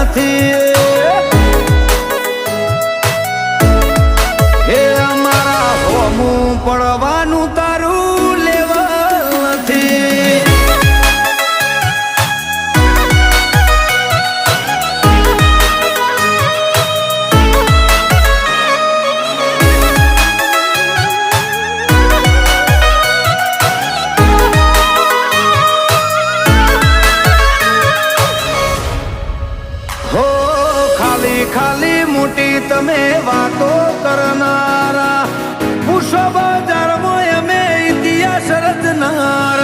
નથી. એ અમારા હોમું પડવાનું તારું લેવલ નથી. હો ખાલી ખાલી મોટી તમે વાતો કરનારા, પૂછો બજારમાં અમે ઇતિહાસ રચનારા.